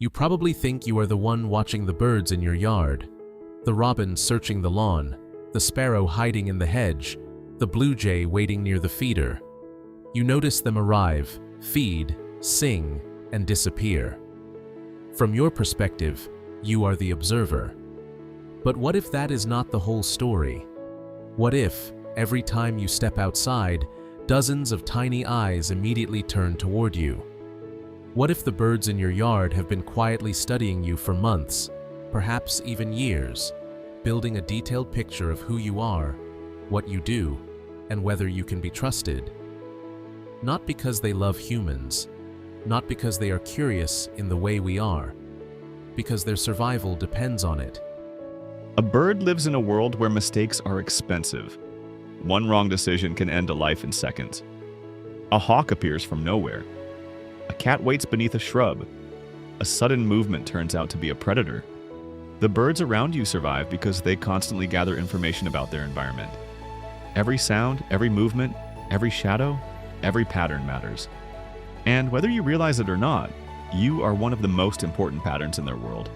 You probably think you are the one watching the birds in your yard, the robin searching the lawn, the sparrow hiding in the hedge, the blue jay waiting near the feeder. You notice them arrive, feed, sing, and disappear. From your perspective, you are the observer. But what if that is not the whole story? What if, every time you step outside, dozens of tiny eyes immediately turn toward you? What if the birds in your yard have been quietly studying you for months, perhaps even years, building a detailed picture of who you are, what you do, and whether you can be trusted? Not because they love humans, not because they are curious in the way we are, because their survival depends on it. A bird lives in a world where mistakes are expensive. One wrong decision can end a life in seconds. A hawk appears from nowhere. A cat waits beneath a shrub. A sudden movement turns out to be a predator. The birds around you survive because they constantly gather information about their environment. Every sound, every movement, every shadow, every pattern matters. And whether you realize it or not, you are one of the most important patterns in their world.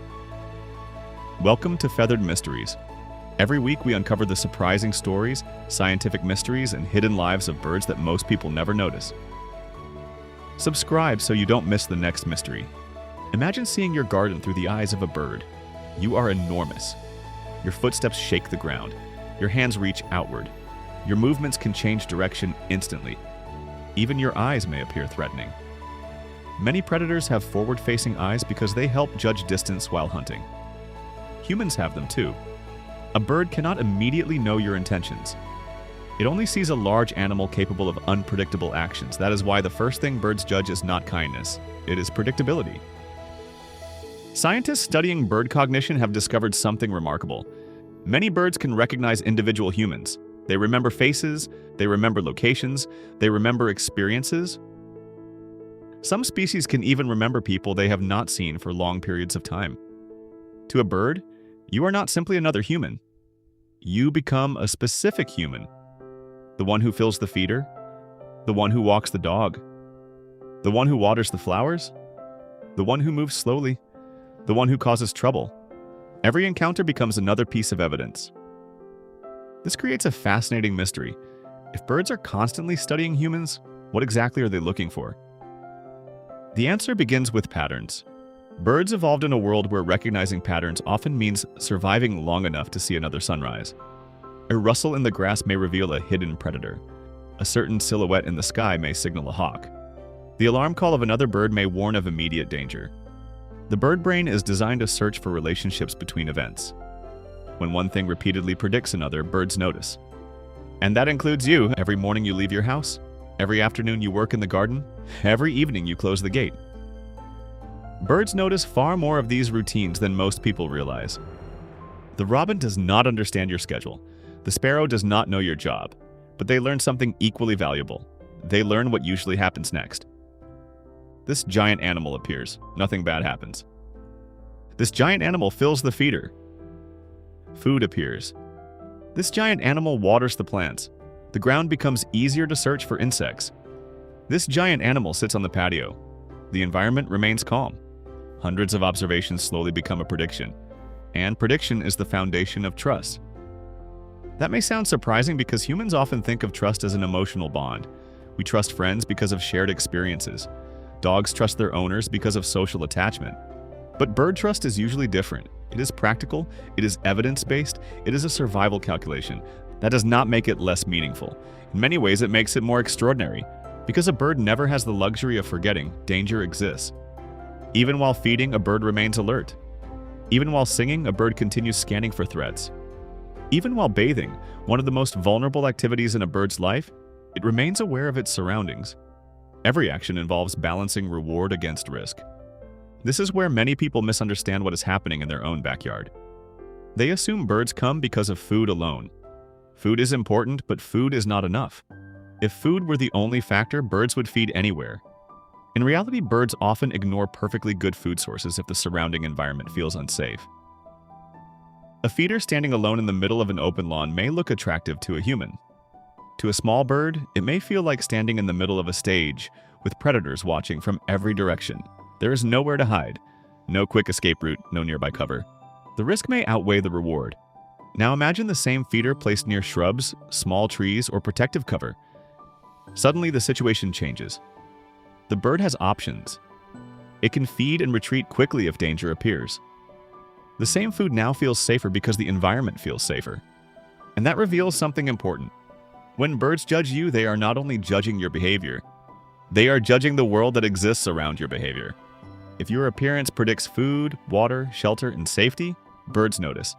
Welcome to Feathered Mysteries. Every week we uncover the surprising stories, scientific mysteries, and hidden lives of birds that most people never notice. Subscribe so you don't miss the next mystery. Imagine seeing your garden through the eyes of a bird. You are enormous. Your footsteps shake the ground. Your hands reach outward. Your movements can change direction instantly. Even your eyes may appear threatening. Many predators have forward-facing eyes because they help judge distance while hunting. Humans have them too. A bird cannot immediately know your intentions. It only sees a large animal capable of unpredictable actions. That is why the first thing birds judge is not kindness, it is predictability. Scientists studying bird cognition have discovered something remarkable. Many birds can recognize individual humans. They remember faces, they remember locations, they remember experiences. Some species can even remember people they have not seen for long periods of time. To a bird, you are not simply another human. You become a specific human. The one who fills the feeder, the one who walks the dog, the one who waters the flowers, the one who moves slowly, the one who causes trouble. Every encounter becomes another piece of evidence. This creates a fascinating mystery. If birds are constantly studying humans, what exactly are they looking for? The answer begins with patterns. Birds evolved in a world where recognizing patterns often means surviving long enough to see another sunrise. A rustle in the grass may reveal a hidden predator. A certain silhouette in the sky may signal a hawk. The alarm call of another bird may warn of immediate danger. The bird brain is designed to search for relationships between events. When one thing repeatedly predicts another, birds notice. And that includes you. Every morning you leave your house, every afternoon you work in the garden, every evening you close the gate. Birds notice far more of these routines than most people realize. The robin does not understand your schedule. The sparrow does not know your job, but they learn something equally valuable. They learn what usually happens next. This giant animal appears. Nothing bad happens. This giant animal fills the feeder. Food appears. This giant animal waters the plants. The ground becomes easier to search for insects. This giant animal sits on the patio. The environment remains calm. Hundreds of observations slowly become a prediction. And prediction is the foundation of trust. That may sound surprising because humans often think of trust as an emotional bond. We trust friends because of shared experiences. Dogs trust their owners because of social attachment. But bird trust is usually different. It is practical, it is evidence-based, it is a survival calculation. That does not make it less meaningful. In many ways, it makes it more extraordinary. Because a bird never has the luxury of forgetting, danger exists. Even while feeding, a bird remains alert. Even while singing, a bird continues scanning for threats. Even while bathing, one of the most vulnerable activities in a bird's life, it remains aware of its surroundings. Every action involves balancing reward against risk. This is where many people misunderstand what is happening in their own backyard. They assume birds come because of food alone. Food is important, but food is not enough. If food were the only factor, birds would feed anywhere. In reality, birds often ignore perfectly good food sources if the surrounding environment feels unsafe. A feeder standing alone in the middle of an open lawn may look attractive to a human. To a small bird, it may feel like standing in the middle of a stage with predators watching from every direction. There is nowhere to hide. No quick escape route, no nearby cover. The risk may outweigh the reward. Now imagine the same feeder placed near shrubs, small trees, or protective cover. Suddenly, the situation changes. The bird has options. It can feed and retreat quickly if danger appears. The same food now feels safer because the environment feels safer. And that reveals something important. When birds judge you, they are not only judging your behavior, they are judging the world that exists around your behavior. If your appearance predicts food, water, shelter, and safety, birds notice.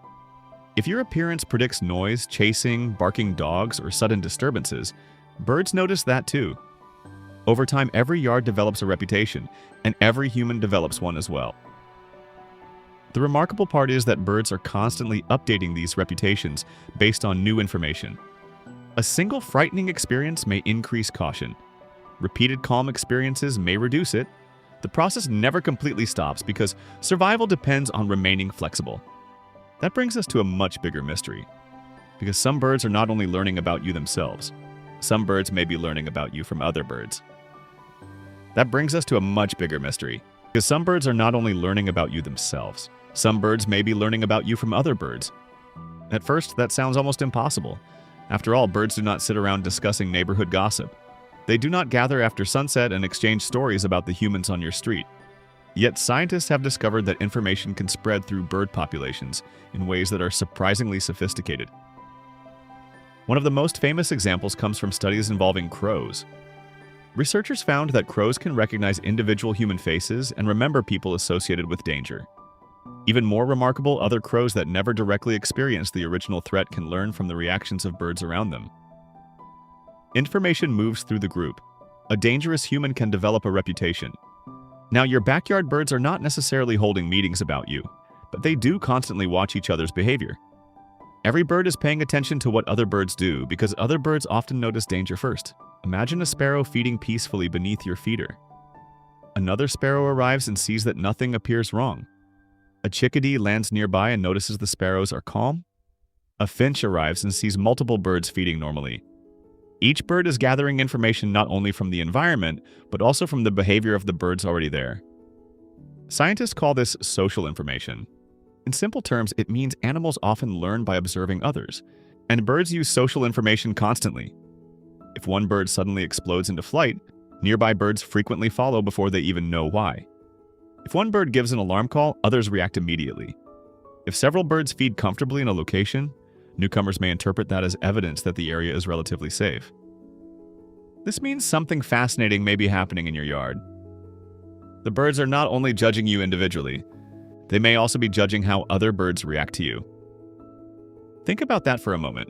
If your appearance predicts noise, chasing, barking dogs, or sudden disturbances, birds notice that too. Over time, every yard develops a reputation, and every human develops one as well. The remarkable part is that birds are constantly updating these reputations based on new information. A single frightening experience may increase caution. Repeated calm experiences may reduce it. The process never completely stops because survival depends on remaining flexible. That brings us to a much bigger mystery. Because some birds are not only learning about you themselves, some birds may be learning about you from other birds. That brings us to a much bigger mystery. Because some birds are not only learning about you themselves, some birds may be learning about you from other birds. At first, that sounds almost impossible. After all, birds do not sit around discussing neighborhood gossip. They do not gather after sunset and exchange stories about the humans on your street. Yet scientists have discovered that information can spread through bird populations in ways that are surprisingly sophisticated. One of the most famous examples comes from studies involving crows. Researchers found that crows can recognize individual human faces and remember people associated with danger. Even more remarkable, other crows that never directly experienced the original threat can learn from the reactions of birds around them. Information moves through the group. A dangerous human can develop a reputation. Now, your backyard birds are not necessarily holding meetings about you, but they do constantly watch each other's behavior. Every bird is paying attention to what other birds do because other birds often notice danger first. Imagine a sparrow feeding peacefully beneath your feeder. Another sparrow arrives and sees that nothing appears wrong. A chickadee lands nearby and notices the sparrows are calm. A finch arrives and sees multiple birds feeding normally. Each bird is gathering information not only from the environment, but also from the behavior of the birds already there. Scientists call this social information. In simple terms, it means animals often learn by observing others, and birds use social information constantly. If one bird suddenly explodes into flight, nearby birds frequently follow before they even know why. If one bird gives an alarm call, others react immediately. If several birds feed comfortably in a location, newcomers may interpret that as evidence that the area is relatively safe. This means something fascinating may be happening in your yard. The birds are not only judging you individually, they may also be judging how other birds react to you. Think about that for a moment.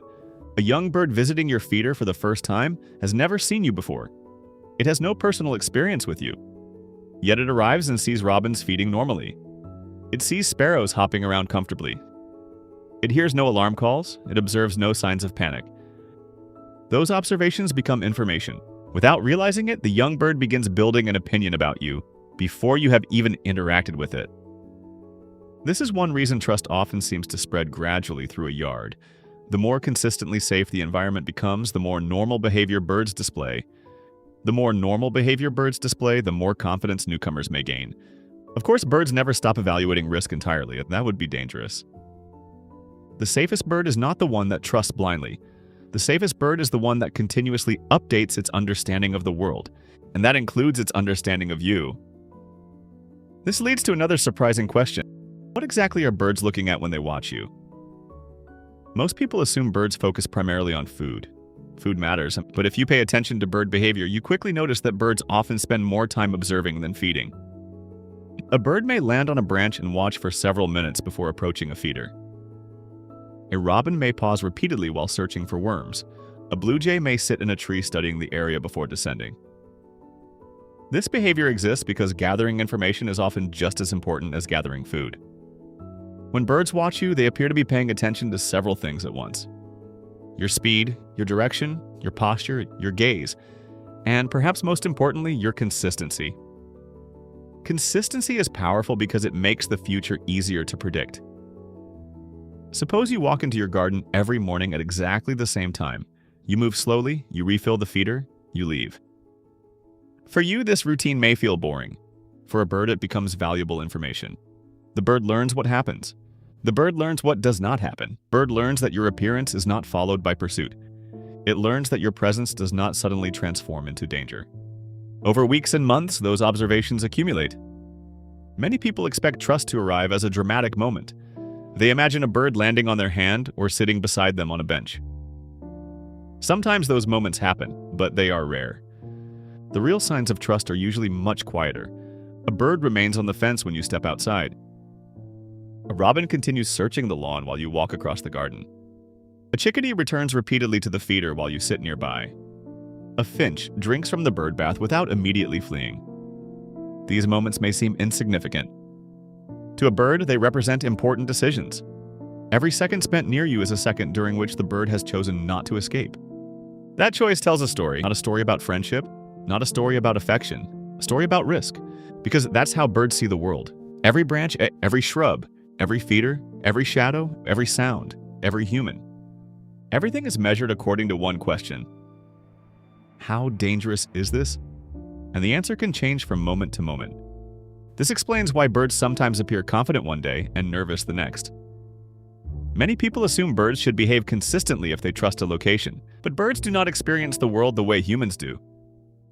A young bird visiting your feeder for the first time has never seen you before. It has no personal experience with you. Yet it arrives and sees robins feeding normally. It sees sparrows hopping around comfortably. It hears no alarm calls. It observes no signs of panic. Those observations become information. Without realizing it, the young bird begins building an opinion about you before you have even interacted with it. This is one reason trust often seems to spread gradually through a yard. The more consistently safe the environment becomes, the more normal behavior birds display. The more normal behavior birds display, the more confidence newcomers may gain. Of course, birds never stop evaluating risk entirely. That would be dangerous. The safest bird is not the one that trusts blindly. The safest bird is the one that continuously updates its understanding of the world, and that includes its understanding of you. This leads to another surprising question. What exactly are birds looking at when they watch you? Most people assume birds focus primarily on food. Food matters, but if you pay attention to bird behavior, you quickly notice that birds often spend more time observing than feeding. A bird may land on a branch and watch for several minutes before approaching a feeder. A robin may pause repeatedly while searching for worms. A blue jay may sit in a tree studying the area before descending. This behavior exists because gathering information is often just as important as gathering food. When birds watch you, they appear to be paying attention to several things at once. Your speed, your direction, your posture, your gaze, and perhaps most importantly, your consistency. Consistency is powerful because it makes the future easier to predict. Suppose you walk into your garden every morning at exactly the same time. You move slowly, you refill the feeder, you leave. For you, this routine may feel boring. For a bird, it becomes valuable information. The bird learns what happens. The bird learns what does not happen. Bird learns that your appearance is not followed by pursuit. It learns that your presence does not suddenly transform into danger. Over weeks and months, those observations accumulate. Many people expect trust to arrive as a dramatic moment. They imagine a bird landing on their hand or sitting beside them on a bench. Sometimes those moments happen, but they are rare. The real signs of trust are usually much quieter. A bird remains on the fence when you step outside. A robin continues searching the lawn while you walk across the garden. A chickadee returns repeatedly to the feeder while you sit nearby. A finch drinks from the bird bath without immediately fleeing. These moments may seem insignificant. To a bird, they represent important decisions. Every second spent near you is a second during which the bird has chosen not to escape. That choice tells a story, not a story about friendship, not a story about affection, a story about risk, because that's how birds see the world. Every branch, every shrub, every feeder, every shadow, every sound, every human. Everything is measured according to one question. How dangerous is this? And the answer can change from moment to moment. This explains why birds sometimes appear confident one day and nervous the next. Many people assume birds should behave consistently if they trust a location, but birds do not experience the world the way humans do.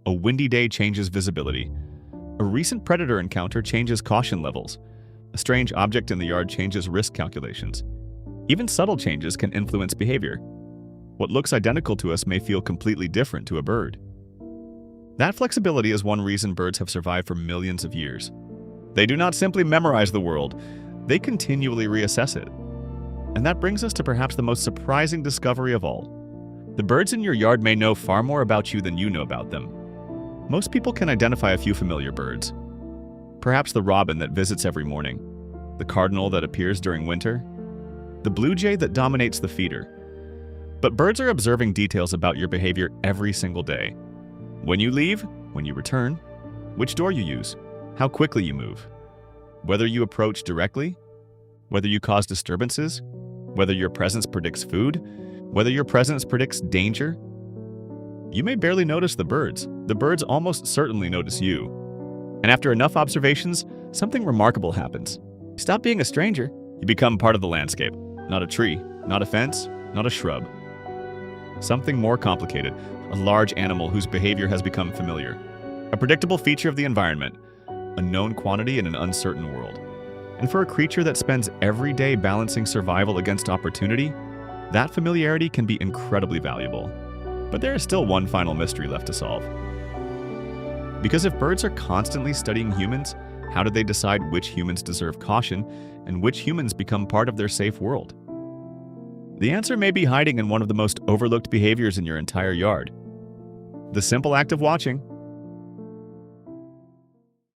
A windy day changes visibility. A recent predator encounter changes caution levels. A strange object in the yard changes risk calculations. Even subtle changes can influence behavior. What looks identical to us may feel completely different to a bird. That flexibility is one reason birds have survived for millions of years. They do not simply memorize the world, they continually reassess it. And that brings us to perhaps the most surprising discovery of all. The birds in your yard may know far more about you than you know about them. Most people can identify a few familiar birds. Perhaps the robin that visits every morning, the cardinal that appears during winter, the blue jay that dominates the feeder. But birds are observing details about your behavior every single day. When you leave, when you return, which door you use, how quickly you move, whether you approach directly, whether you cause disturbances, whether your presence predicts food, whether your presence predicts danger. You may barely notice the birds almost certainly notice you. And after enough observations, something remarkable happens. You stop being a stranger, you become part of the landscape. Not a tree, not a fence, not a shrub. Something more complicated, a large animal whose behavior has become familiar. A predictable feature of the environment, a known quantity in an uncertain world. And for a creature that spends every day balancing survival against opportunity, that familiarity can be incredibly valuable. But there is still one final mystery left to solve. Because if birds are constantly studying humans, how do they decide which humans deserve caution and which humans become part of their safe world? The answer may be hiding in one of the most overlooked behaviors in your entire yard. The simple act of watching.